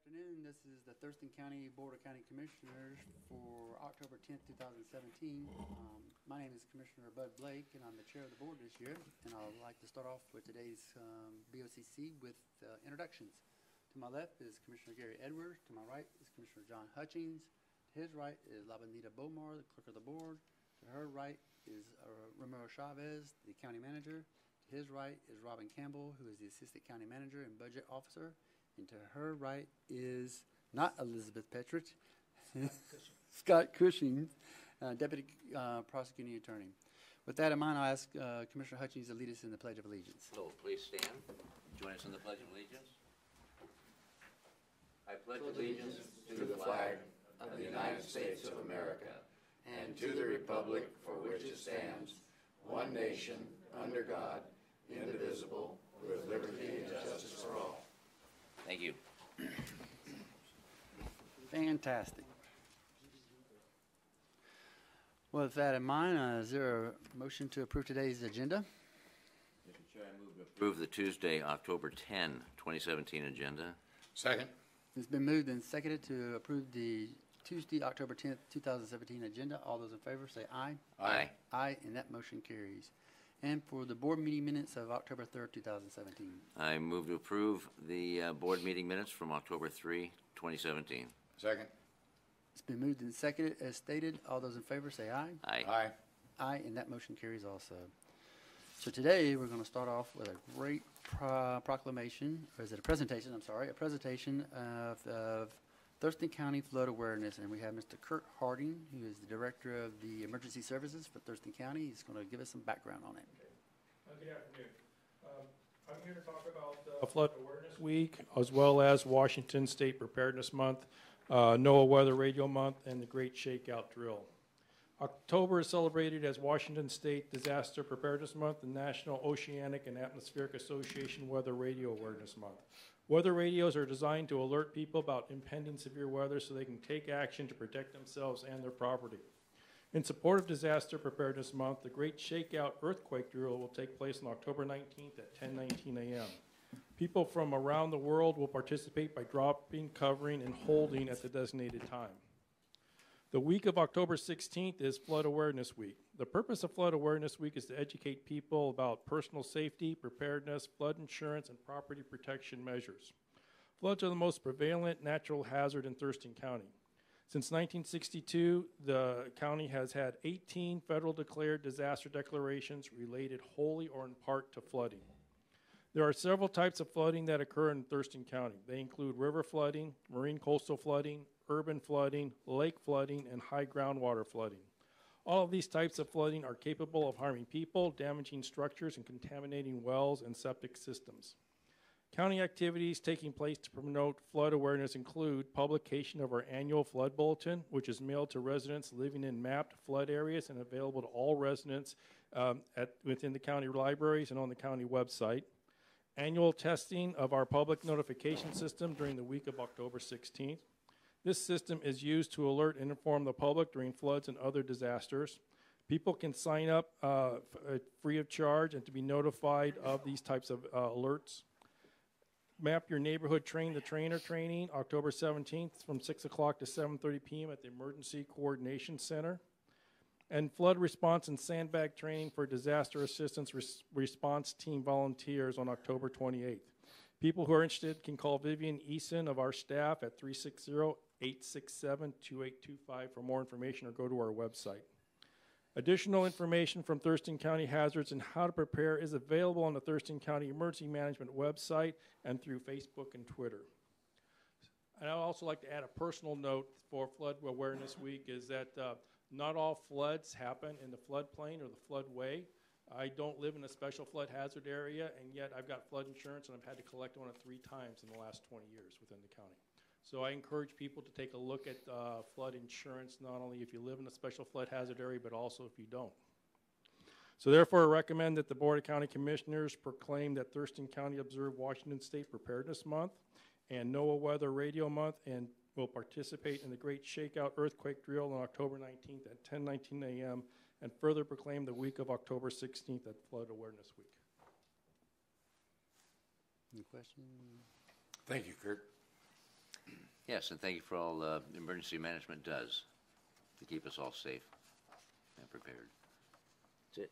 afternoon. This is the Thurston County Board of County Commissioners for October 10th, 2017. My name is Commissioner Bud Blake, and I'm the chair of the board this year. And I'd like to start off with today's BOCC with introductions. To my left is Commissioner Gary Edwards. To my right is Commissioner John Hutchings. To his right is Labanita Bomar, the clerk of the board. To her right is Romero Chavez, the county manager. To his right is Robin Campbell, who is the assistant county manager and budget officer. And to her right is not Elizabeth Petrich, Scott Cushing, deputy prosecuting attorney. With that in mind, I'll ask Commissioner Hutchings to lead us in the Pledge of Allegiance. So please stand. Join us in the Pledge of Allegiance. I pledge allegiance to the flag of the United States of America and to the republic for which it stands, one nation, under God, indivisible, with liberty and justice for all. Thank you. Fantastic. Well, with that in mind, is there a motion to approve today's agenda? Mr. Chair, I move to approve the Tuesday, October 10, 2017 agenda. Second. It's been moved and seconded to approve the Tuesday, October 10th, 2017 agenda. All those in favor say aye. Aye. Aye, and that motion carries. And for the board meeting minutes of October 3rd, 2017. I move to approve the board meeting minutes from October 3, 2017. Second. It's been moved and seconded as stated. All those in favor say aye. Aye. Aye. Aye, and that motion carries also. So today we're going to start off with a great proclamation, or is it a presentation? I'm sorry, a presentation of Thurston County Flood Awareness, and we have Mr. Kurt Harding, who is the Director of the Emergency Services for Thurston County. He's going to give us some background on it. Good afternoon. I'm here to talk about Flood Awareness Week, as well as Washington State Preparedness Month, NOAA Weather Radio Month, and the Great Shakeout Drill. October is celebrated as Washington State Disaster Preparedness Month and National Oceanic and Atmospheric Association Weather Radio Awareness Month. Weather radios are designed to alert people about impending severe weather so they can take action to protect themselves and their property. In support of Disaster Preparedness Month, the Great Shakeout Earthquake Drill will take place on October 19th at 10:19 a.m. People from around the world will participate by dropping, covering, and holding at the designated time. The week of October 16th is Flood Awareness Week. The purpose of Flood Awareness Week is to educate people about personal safety, preparedness, flood insurance, and property protection measures. Floods are the most prevalent natural hazard in Thurston County. Since 1962, the county has had 18 federal declared disaster declarations related wholly or in part to flooding. There are several types of flooding that occur in Thurston County. They include river flooding, marine coastal flooding, urban flooding, lake flooding, and high groundwater flooding. All of these types of flooding are capable of harming people, damaging structures, and contaminating wells and septic systems. County activities taking place to promote flood awareness include publication of our annual flood bulletin, which is mailed to residents living in mapped flood areas and available to all residents within the county libraries and on the county website. Annual testing of our public notification system during the week of October 16th. This system is used to alert and inform the public during floods and other disasters. People can sign up free of charge and to be notified of these types of alerts. Map Your Neighborhood Train the Trainer training, October 17th from 6 o'clock to 7:30 p.m. at the Emergency Coordination Center. And flood response and sandbag training for disaster assistance response team volunteers on October 28th. People who are interested can call Vivian Eason of our staff at 360-867-2825 for more information or go to our website. Additional information from Thurston County Hazards and how to prepare is available on the Thurston County Emergency Management website and through Facebook and Twitter. And I'd also like to add a personal note for Flood Awareness Week is that not all floods happen in the floodplain or the floodway. I don't live in a special flood hazard area, and yet I've got flood insurance, and I've had to collect on it 3 times in the last 20 years within the county. So I encourage people to take a look at flood insurance, not only if you live in a special flood hazard area, but also if you don't. So therefore, I recommend that the Board of County Commissioners proclaim that Thurston County observe Washington State Preparedness Month and NOAA Weather Radio Month, and will participate in the Great Shakeout Earthquake Drill on October 19th at 10:19 a.m. and further proclaim the week of October 16th at Flood Awareness Week. Any questions? Thank you, Kurt. Yes, and thank you for all emergency management does to keep us all safe and prepared. That's it.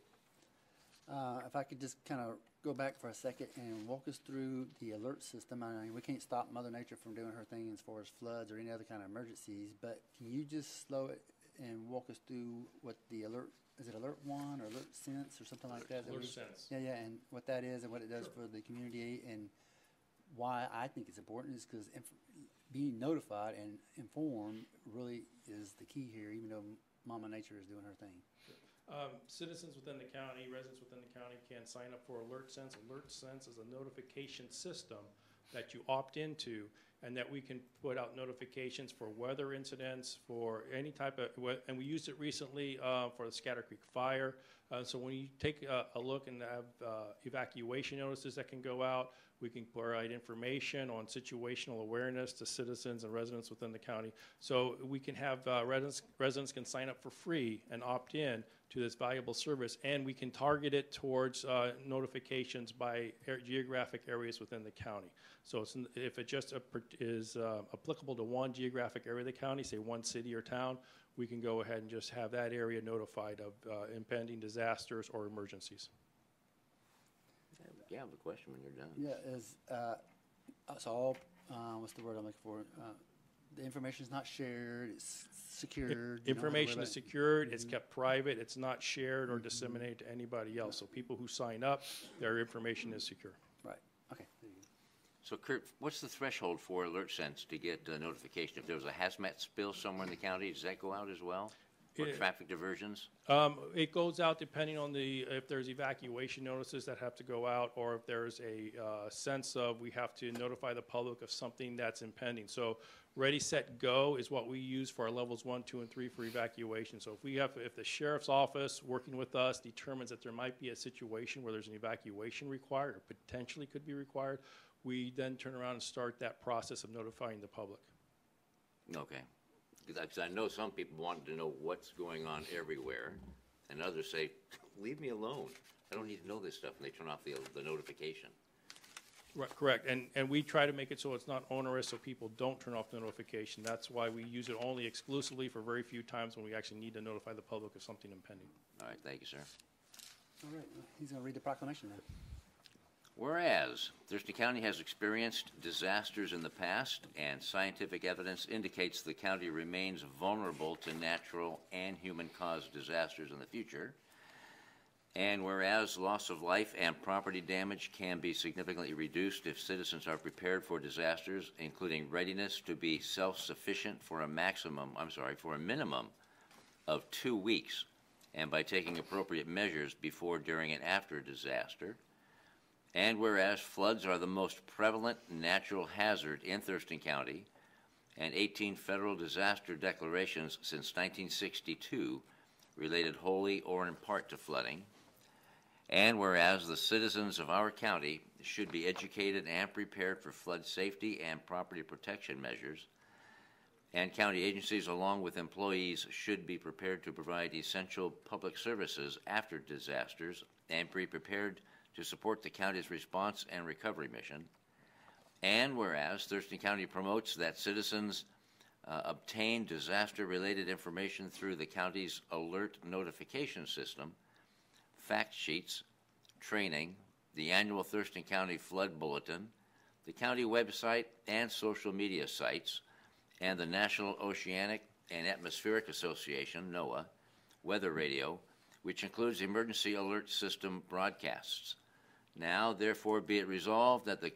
If I could just kind of go back for a second and walk us through the alert system. I mean, we can't stop Mother Nature from doing her thing as far as floods or any other kind of emergencies, but can you just slow it and walk us through what the alert, is it Alert One or Alert Sense or something like that? Alert Sense. Yeah, and what that is and what it does for the community, and why I think it's important is because being notified and informed really is the key here, even though Mama Nature is doing her thing. Citizens within the county, residents within the county can sign up for Alert Sense. Alert Sense is a notification system that you opt into, and that we can put out notifications for weather incidents, for any type of, and we used it recently for the Scatter Creek fire. So when you take a look and have evacuation notices that can go out, we can provide information on situational awareness to citizens and residents within the county. So we can have residents can sign up for free and opt in to this valuable service, and we can target it towards notifications by geographic areas within the county. So if it just is applicable to one geographic area of the county, say one city or town, we can go ahead and just have that area notified of impending disasters or emergencies. Yeah, I have a question when you're done. Yeah, so all, what's the word I'm looking for? The information is not shared, it's secured. Information is secured, it's kept private, it's not shared or disseminated to anybody else. So people who sign up, their information is secure. Right, okay, there you go. So Kurt, what's the threshold for Alert Sense to get notification? If there was a hazmat spill somewhere in the county, does that go out as well? Or traffic diversions? It goes out depending on if there's evacuation notices that have to go out, or if there's a sense of we have to notify the public of something that's impending. So Ready, Set, Go is what we use for our levels 1, 2, and 3 for evacuation. So if the sheriff's office working with us determines that there might be a situation where there's an evacuation required or potentially could be required, we then turn around and start that process of notifying the public. Okay. Because I know some people want to know what's going on everywhere, and others say, leave me alone. I don't need to know this stuff, and they turn off the notification. Right, correct, and we try to make it so it's not onerous, so people don't turn off the notification. That's why we use it only exclusively for very few times when we actually need to notify the public of something impending. All right, thank you, sir. All right, he's going to read the proclamation now. Whereas Thurston County has experienced disasters in the past, and scientific evidence indicates the county remains vulnerable to natural and human-caused disasters in the future, and whereas loss of life and property damage can be significantly reduced if citizens are prepared for disasters, including readiness to be self-sufficient for a minimum of 2 weeks, and by taking appropriate measures before, during, and after a disaster. And whereas floods are the most prevalent natural hazard in Thurston County, and 18 federal disaster declarations since 1962 related wholly or in part to flooding. And whereas the citizens of our county should be educated and prepared for flood safety and property protection measures, and county agencies along with employees should be prepared to provide essential public services after disasters and be prepared to support the county's response and recovery mission. And whereas Thurston County promotes that citizens obtain disaster-related information through the county's alert notification system, fact sheets, training, the annual Thurston County Flood Bulletin, the county website and social media sites, and the National Oceanic and Atmospheric Association, NOAA, weather radio, which includes emergency alert system broadcasts. Now, therefore, be it resolved that the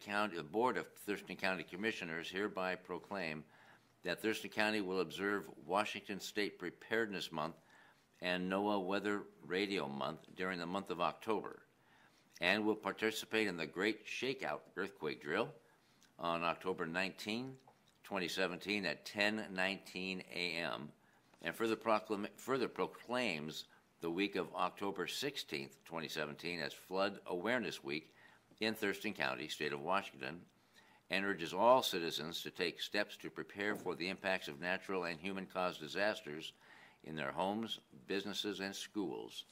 Board of Thurston County Commissioners hereby proclaim that Thurston County will observe Washington State Preparedness Month and NOAA Weather Radio Month during the month of October, and will participate in the Great Shakeout Earthquake Drill on October 19, 2017 at 10:19 a.m., and further proclaims the week of October 16th, 2017 as Flood Awareness Week in Thurston County, state of Washington, and urges all citizens to take steps to prepare for the impacts of natural and human-caused disasters in their homes, businesses, and schools.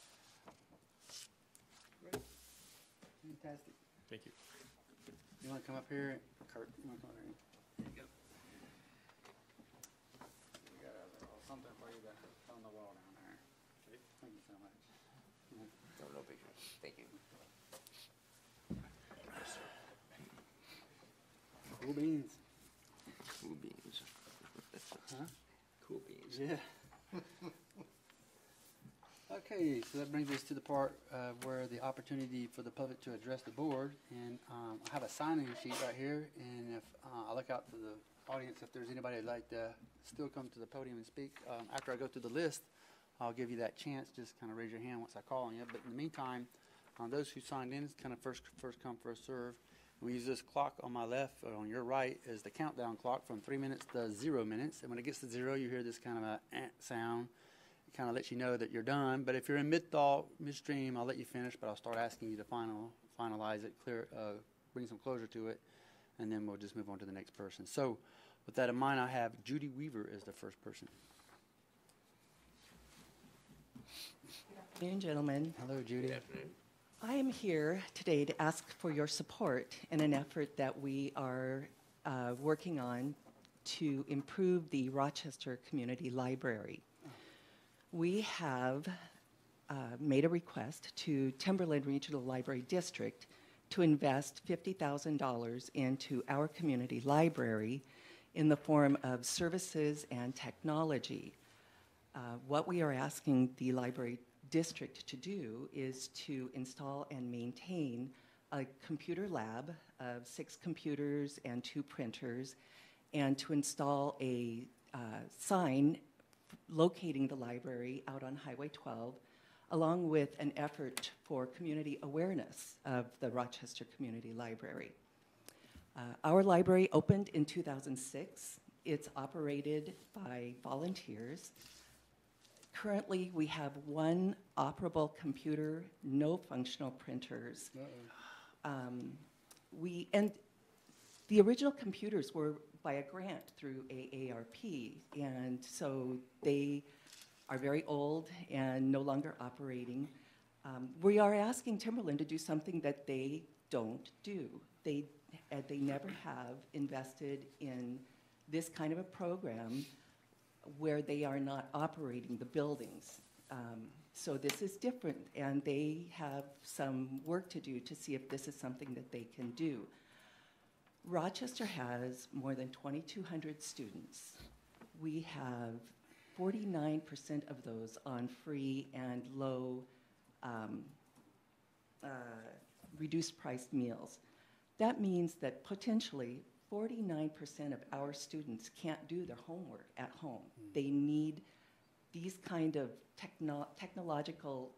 Great. Fantastic. Thank you. You want to come up here? Kurt, you want to come over here? There you go. on the wall down there. Okay, thank you so much. No, no big deal. Thank you. Cool beans. Cool beans. Huh? Cool beans. Yeah. Okay, so that brings us to the part where the opportunity for the public to address the board. And I have a sign-in sheet right here, and if I look out to the audience, if there's anybody that'd like to still come to the podium and speak, after I go through the list, I'll give you that chance. Just kind of raise your hand once I call on you. But in the meantime, those who signed in, it's kind of first come, first serve. We use this clock on my left or on your right as the countdown clock from 3 minutes to 0 minutes. And when it gets to 0, you hear this kind of a sound. It kind of lets you know that you're done. But if you're in mid-thought, midstream, I'll let you finish, but I'll start asking you to finalize it, bring some closure to it, and then we'll just move on to the next person. So with that in mind, I have Judy Weaver as the first person. Good afternoon, gentlemen. Hello, Judy. Good afternoon. I am here today to ask for your support in an effort that we are working on to improve the Rochester Community Library. We have made a request to Timberland Regional Library District to invest $50,000 into our community library in the form of services and technology. What we are asking the library district to do is to install and maintain a computer lab of 6 computers and 2 printers, and to install a sign locating the library out on Highway 12, along with an effort for community awareness of the Rochester Community Library. Our library opened in 2006. It's operated by volunteers. Currently, we have 1 operable computer, no functional printers. And the original computers were by a grant through AARP, and so they are very old and no longer operating. We are asking Timberland to do something that they don't do. They never have invested in this kind of a program where they are not operating the buildings. So this is different, and they have some work to do to see if this is something that they can do. Rochester has more than 2,200 students. We have 49% of those on free and low reduced price meals. That means that potentially 49% of our students can't do their homework at home. They need these kind of technological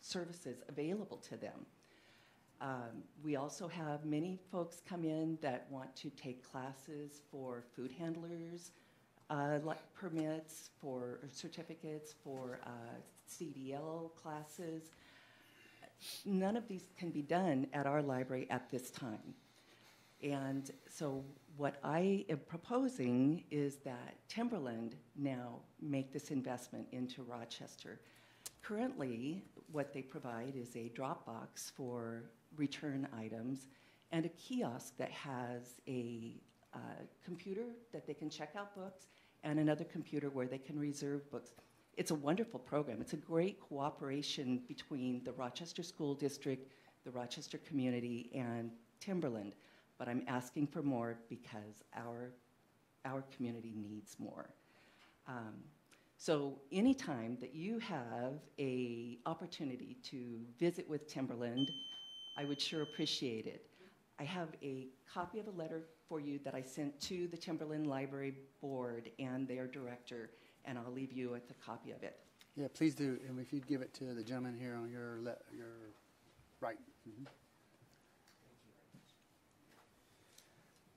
services available to them. We also have many folks come in that want to take classes for food handlers, permits, for certificates, for CDL classes. None of these can be done at our library at this time. And so what I am proposing is that Timberland now make this investment into Rochester. Currently, what they provide is a drop box for return items and a kiosk that has a computer that they can check out books and another computer where they can reserve books. It's a wonderful program. It's a great cooperation between the Rochester School District, the Rochester community, and Timberland. But I'm asking for more because our community needs more. So anytime that you have an opportunity to visit with Timberland, I would sure appreciate it. I have a copy of a letter for you that I sent to the Timberland Library Board and their director, and I'll leave you with a copy of it. Yeah, please do. And if you'd give it to the gentleman here on your right. Mm-hmm.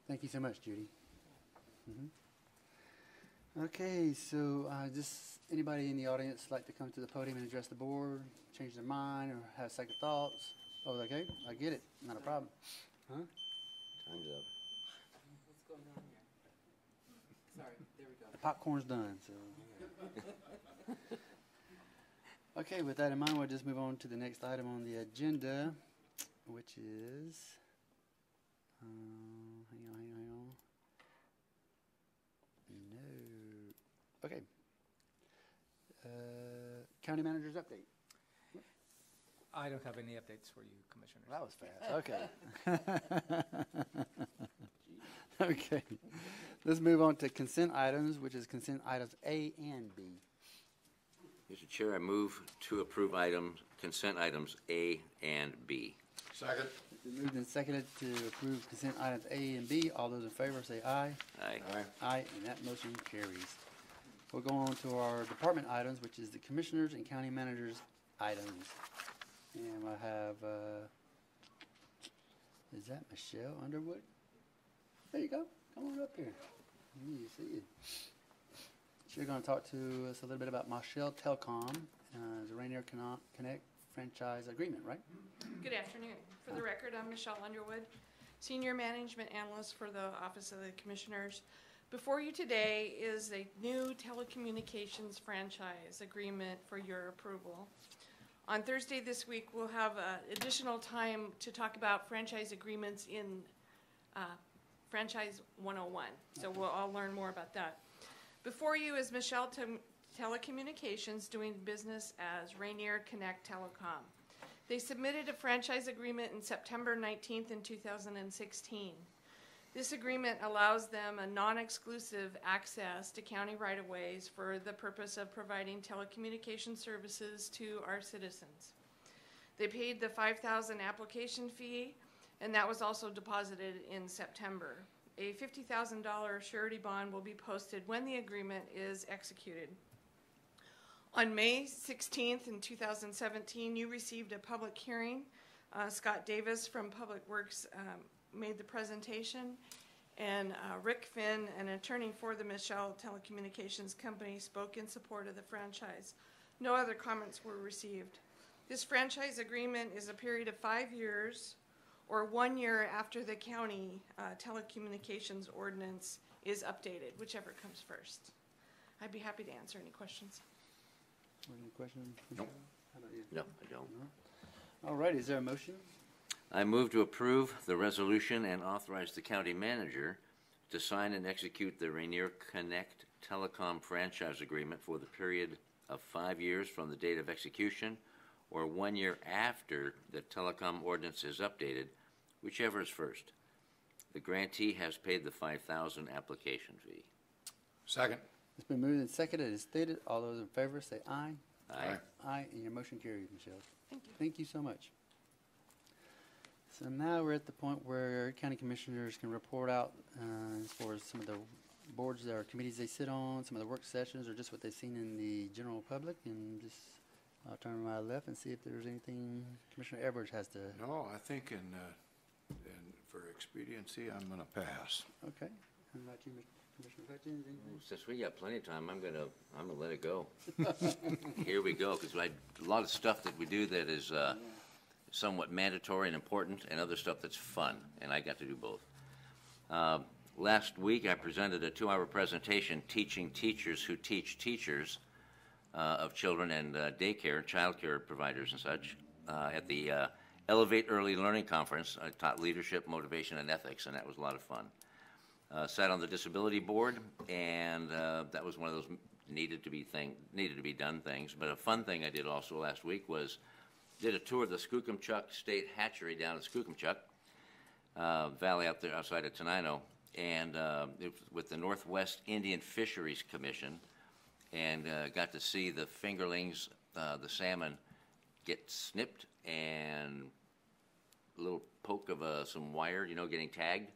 Thank you so much, Judy. Mm-hmm. Okay, so just anybody in the audience like to come to the podium and address the board, change their mind, or have second thoughts? Oh, okay, I get it. Not a problem. Huh? Time's up. What's going on here? Sorry, there we go. The popcorn's done, so. Okay, with that in mind, we'll just move on to the next item on the agenda, which is, hang on. No. Okay. County manager's update. I don't have any updates for you, Commissioners. That was fast. Okay. Okay. Let's move on to consent items, which is consent items A and B. Mr. Chair, I move to approve consent items A and B. Second. It's been moved and seconded to approve consent items A and B. All those in favor say aye. Aye. Aye. Aye, and that motion carries. We'll go on to our department items, which is the commissioners and county managers items. And I have, is that Michelle Underwood? There you go. Come on up here. Let me see you. She's going to talk to us a little bit about Michelle Telecom, the Rainier Connect franchise agreement, right? Good afternoon. For the record, I'm Michelle Underwood, Senior Management Analyst for the Office of the Commissioners. Before you today is a new telecommunications franchise agreement for your approval. On Thursday this week, we'll have additional time to talk about franchise agreements in Franchise 101. So we'll all learn more about that. Before you is Michelle Telecommunications doing business as Rainier Connect Telecom. They submitted a franchise agreement in September 19th in 2016. This agreement allows them a non-exclusive access to county right-of-ways for the purpose of providing telecommunication services to our citizens. They paid the $5,000 application fee, and that was also deposited in September. A $50,000 surety bond will be posted when the agreement is executed. On May 16th in 2017, you received a public hearing. Scott Davis from Public Works made the presentation, and Rick Finn, an attorney for the Michelle Telecommunications Company, spoke in support of the franchise. No other comments were received. This franchise agreement is a period of 5 years or 1 year after the county telecommunications ordinance is updated, whichever comes first. I'd be happy to answer any questions. Any questions? Nope. How about you? No, I don't. No? All right, is there a motion? I move to approve the resolution and authorize the county manager to sign and execute the Rainier Connect Telecom franchise agreement for the period of 5 years from the date of execution or 1 year after the telecom ordinance is updated, whichever is first. The grantee has paid the $5,000 application fee. Second. It's been moved and seconded as stated. All those in favor say aye. Aye. Aye, and your motion carries, Michelle. Thank you. Thank you so much. So now we're at the point where county commissioners can report out as far as some of the boards or committees they sit on, some of the work sessions, or just what they've seen in the general public. And just I'll turn to my left and see if there's anything Commissioner Edwards has to. No, I think for expediency, I'm going to pass. Okay. How about you, Commissioner Hutchins? Anything? Since we got plenty of time, I'm gonna let it go. Here we go, because a lot of stuff that we do that is somewhat mandatory and important, and other stuff that's fun, and I got to do both. Last week, I presented a 2-hour presentation teaching teachers who teach teachers of children and daycare, childcare providers and such at the Elevate Early Learning Conference. I taught leadership, motivation, and ethics, and that was a lot of fun. Sat on the disability board, and that was one of those needed to be done things. But a fun thing I did also last week was did a tour of the Skookumchuck State Hatchery down in Skookumchuck Valley out there outside of Tenino, and with the Northwest Indian Fisheries Commission, and got to see the fingerlings, the salmon, get snipped and a little poke of some wire, getting tagged.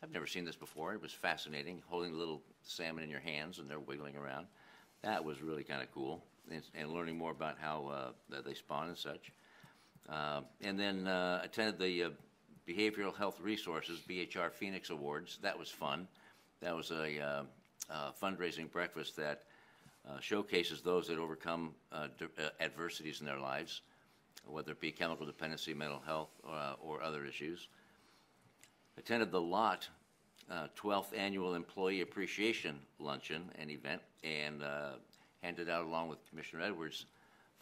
I've never seen this before. It was fascinating, holding a little salmon in your hands and they're wiggling around. That was really kind of cool, and learning more about how they spawn and such. And then attended the Behavioral Health Resources, BHR Phoenix Awards. That was fun. That was a fundraising breakfast that showcases those that overcome adversities in their lives, whether it be chemical dependency, mental health, or other issues. Attended the LOT 12th Annual Employee Appreciation Luncheon and event, and handed out, along with Commissioner Edwards,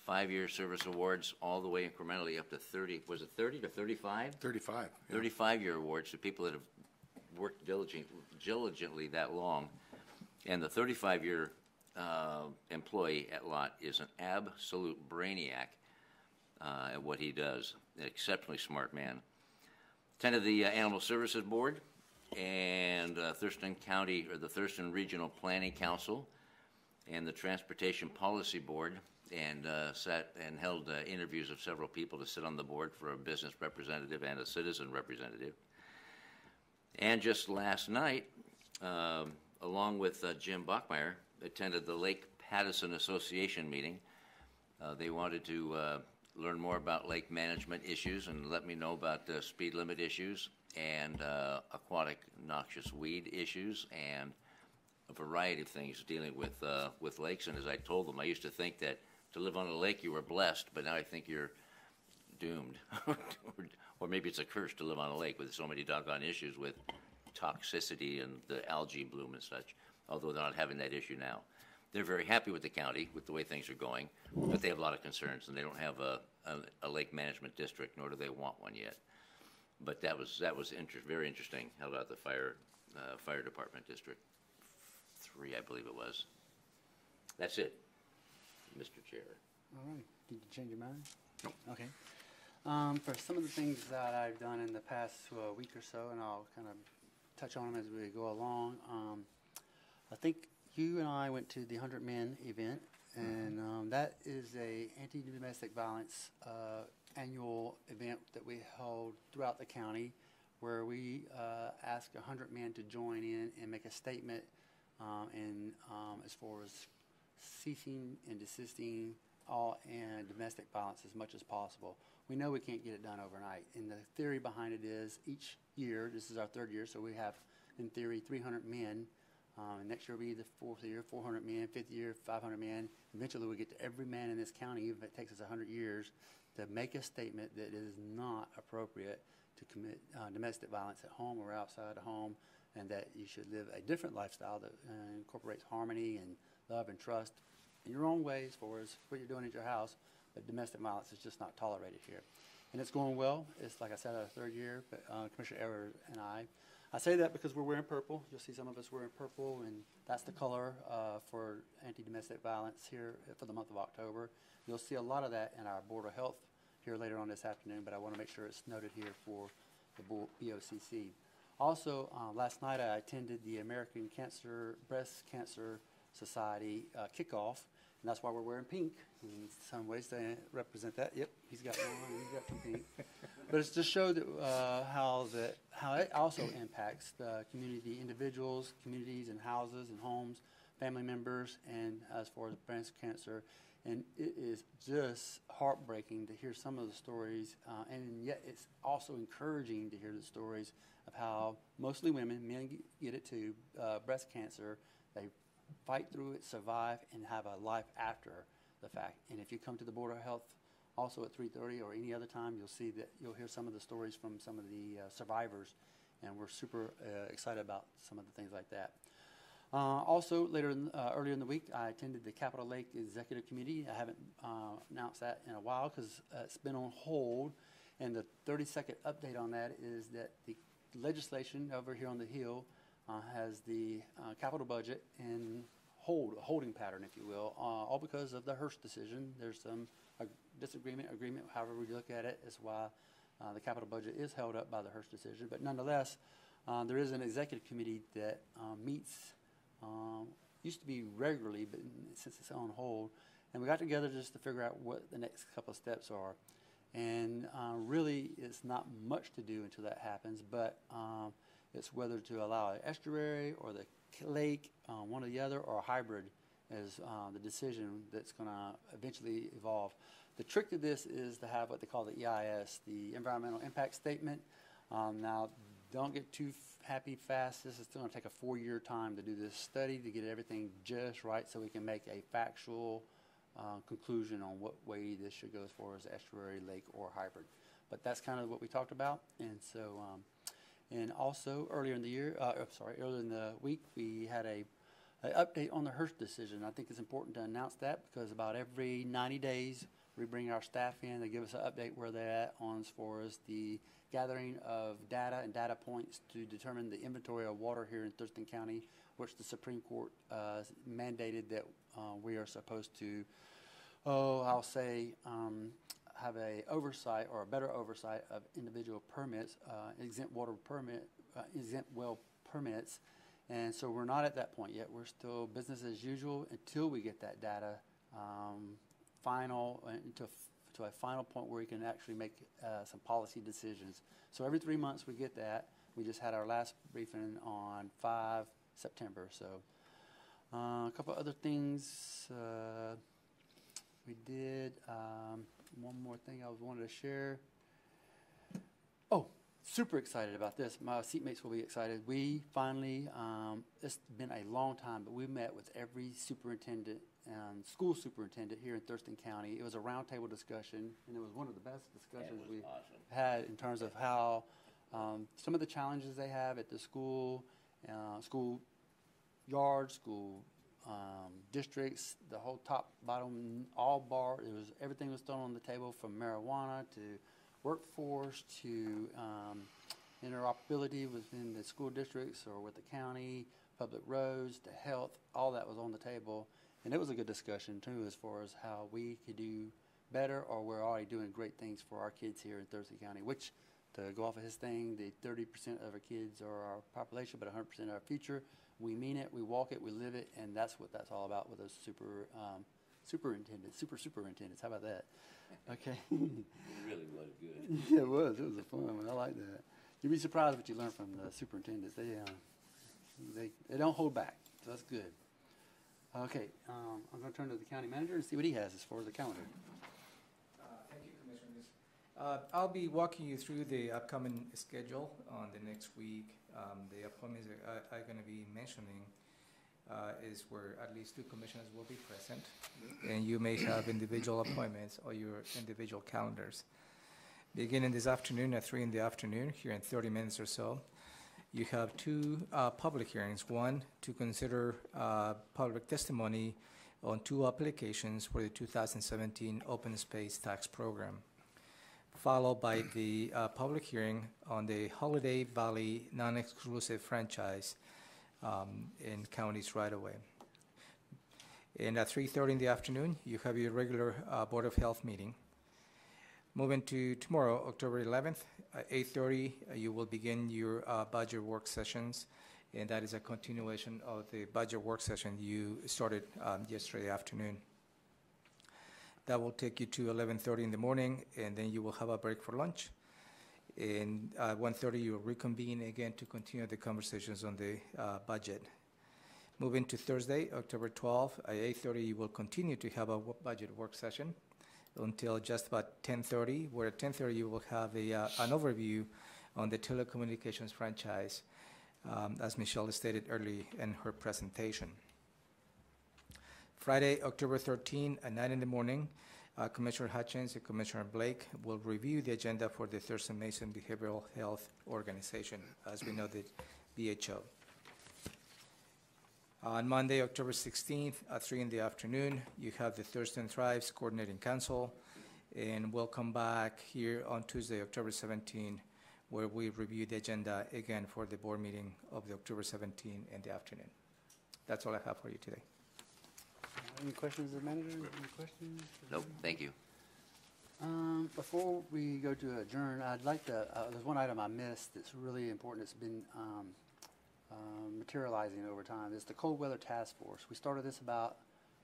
5-year service awards all the way incrementally up to 30, was it 30 to 35? 35. Yeah. 35-year awards to people that have worked diligently that long. And the 35-year employee at Lot is an absolute brainiac at what he does. An exceptionally smart man. Attended the Animal Services Board and Thurston County, or the Thurston Regional Planning Council, and the Transportation Policy Board, and sat and held interviews of several people to sit on the board for a business representative and a citizen representative. And just last night, along with Jim Bachmeyer, attended the Lake Pattison Association meeting. They wanted to learn more about lake management issues and let me know about the speed limit issues and aquatic noxious weed issues and a variety of things dealing with lakes. And as I told them, I used to think that to live on a lake you were blessed, but now I think you're doomed. Or maybe it's a curse to live on a lake with so many doggone issues with toxicity and the algae bloom and such, although they're not having that issue now. They're very happy with the county, with the way things are going, but they have a lot of concerns, and they don't have a lake management district, nor do they want one yet. But that was very interesting, held out at the fire department district 3, I believe it was. That's it, Mr. Chair. All right. Did you change your mind? Nope. Okay. For some of the things that I've done in the past week or so, and I'll kind of touch on them as we go along. I think you and I went to the 100 Men event, and that is a anti-domestic violence annual event that we hold throughout the county, where we ask 100 men to join in and make a statement as far as ceasing and desisting all and domestic violence as much as possible. We know we can't get it done overnight, and the theory behind it is each year, this is our 3rd year, so we have, in theory, 300 men. Next year will be the 4th year, 400 men, 5th year, 500 men. Eventually we'll get to every man in this county, even if it takes us 100 years, to make a statement that it is not appropriate to commit domestic violence at home or outside the home, and that you should live a different lifestyle that incorporates harmony and love and trust in your own ways, as far as what you're doing at your house, but domestic violence is just not tolerated here. And it's going well. It's, like I said, our 3rd year, but Commissioner Everett and I say that because we're wearing purple. You'll see some of us wearing purple, and that's the color for anti-domestic violence here for the month of October. You'll see a lot of that in our Board of Health here later on this afternoon, but I want to make sure it's noted here for the BOCC. Also, last night I attended the American Breast Cancer Society kickoff, and that's why we're wearing pink in some ways to represent that. Yep, he's got one, he's got some pink. But it's to show that how it also impacts the community, individuals, communities, and houses and homes, family members, and as far as breast cancer. And it is just heartbreaking to hear some of the stories, and yet it's also encouraging to hear the stories of how mostly women, men get it too, breast cancer, they fight through it, survive, and have a life after the fact. And if you come to the Board of Health also at 3:30 or any other time, you'll see that you'll hear some of the stories from some of the survivors, and we're super excited about some of the things like that. Also, earlier in the week, I attended the Capitol Lake Executive Committee. I haven't announced that in a while because it's been on hold, and the 30-second update on that is that the legislation over here on the Hill has the capital budget in a holding pattern, if you will, all because of the Hearst decision. There's some disagreement, agreement, however we look at it, is why the capital budget is held up by the Hearst decision. But nonetheless, there is an executive committee that meets, used to be regularly, but since it's on hold, and we got together just to figure out what the next couple of steps are. And really, it's not much to do until that happens, but it's whether to allow an estuary or the lake, one or the other, or a hybrid is the decision that's going to eventually evolve. The trick to this is to have what they call the EIS, the Environmental Impact Statement. Now, don't get too happy fast. This is going to take a 4-year time to do this study to get everything just right so we can make a factual conclusion on what way this should go as far as estuary, lake, or hybrid. But that's kind of what we talked about. And so, and also earlier in the week, we had an update on the Hearst decision. I think it's important to announce that because about every 90 days, we bring our staff in. They give us an update where they're at on as far as the gathering of data and data points to determine the inventory of water here in Thurston County, which the Supreme Court mandated that we are supposed to, I'll say, have a oversight or a better oversight of individual permits, exempt water permit, exempt well permits. And so we're not at that point yet. We're still business as usual until we get that data final to a final point where we can actually make some policy decisions. So every 3 months we get that. We just had our last briefing on 5 September. So a couple other things we did. One more thing I wanted to share. Oh, super excited about this. My seatmates will be excited. We finally, it's been a long time, but we met with every superintendent and school superintendent here in Thurston County. It was a roundtable discussion, and it was one of the best discussions we had in terms of how some of the challenges they have at the school, school yards, school districts, the whole top, bottom, all bar. It was everything was thrown on the table, from marijuana to workforce to interoperability within the school districts or with the county, public roads to health. All that was on the table, and it was a good discussion too, as far as how we could do better, or we're already doing great things for our kids here in Thurston County. Which, to go off of his thing, the 30% of our kids are our population, but 100% of our future. We mean it, we walk it, we live it, and that's what that's all about with those superintendents. How about that? Okay. It really was good. Yeah, it was. It was a fun one. I like that. You'd be surprised what you learn from the superintendents. They don't hold back, so that's good. Okay, I'm going to turn to the county manager and see what he has as far as the calendar. Thank you, Commissioners. I'll be walking you through the upcoming schedule on the next week. The appointments I'm going to be mentioning is where at least 2 commissioners will be present, and you may have individual appointments or your individual calendars. Beginning this afternoon at 3 in the afternoon, here in 30 minutes or so, you have 2 public hearings. One, to consider public testimony on 2 applications for the 2017 Open Space Tax Program, followed by the public hearing on the Holiday Valley non-exclusive franchise in counties right away. And at 3:30 in the afternoon, you have your regular Board of Health meeting. Moving to tomorrow, October 11th, at 8:30, you will begin your budget work sessions, and that is a continuation of the budget work session you started yesterday afternoon. That will take you to 11:30 in the morning, and then you will have a break for lunch. And at 1:30, you will reconvene again to continue the conversations on the budget. Moving to Thursday, October 12th, at 8:30, you will continue to have a budget work session until just about 10:30, where at 10:30, you will have an overview on the telecommunications franchise, as Michelle stated early in her presentation. Friday, October 13th at 9 in the morning, Commissioner Hutchins and Commissioner Blake will review the agenda for the Thurston Mason Behavioral Health Organization, as we know, the BHO. On Monday, October 16th at 3 in the afternoon, you have the Thurston Thrives Coordinating Council, and we'll come back here on Tuesday, October 17th, where we review the agenda again for the board meeting of the October 17th in the afternoon. That's all I have for you today. Any questions of the manager? Any questions? Nope, thank you. Before we go to adjourn, I'd like to, there's one item I missed that's really important. It's been materializing over time. It's the Cold Weather Task Force. We started this about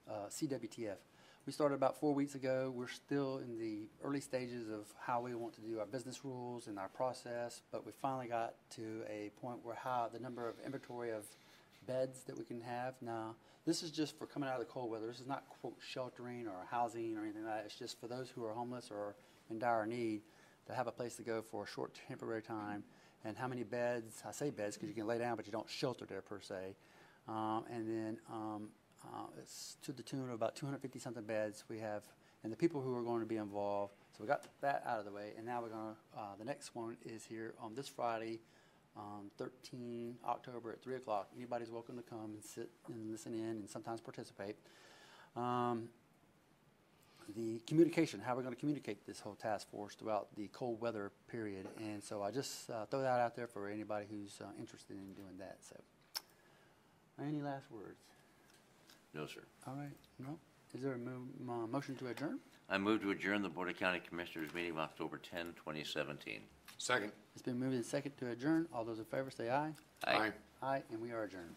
CWTF. We started about 4 weeks ago. We're still in the early stages of how we want to do our business rules and our process, but we finally got to a point where how the number of inventory of beds that we can have. Now, this is just for coming out of the cold weather. This is not, quote, sheltering or housing or anything like that. It's just for those who are homeless or in dire need to have a place to go for a short temporary time. And how many beds, I say beds because you can lay down, but you don't shelter there per se. And then it's to the tune of about 250-something beds we have, and the people who are going to be involved. So we got that out of the way, and now we're going to, the next one is here on this Friday, 13 October at 3 o'clock. Anybody's welcome to come and sit and listen in and sometimes participate. The communication, how we're going to communicate this whole task force throughout the cold weather period. And so I just throw that out there for anybody who's interested in doing that. So any last words? No, sir. All right, no. Is there a motion to adjourn? I move to adjourn the Board of County Commissioners meeting of October 10, 2017. Second. It's been moved and second to adjourn. All those in favor say aye. Aye. Aye, and we are adjourned.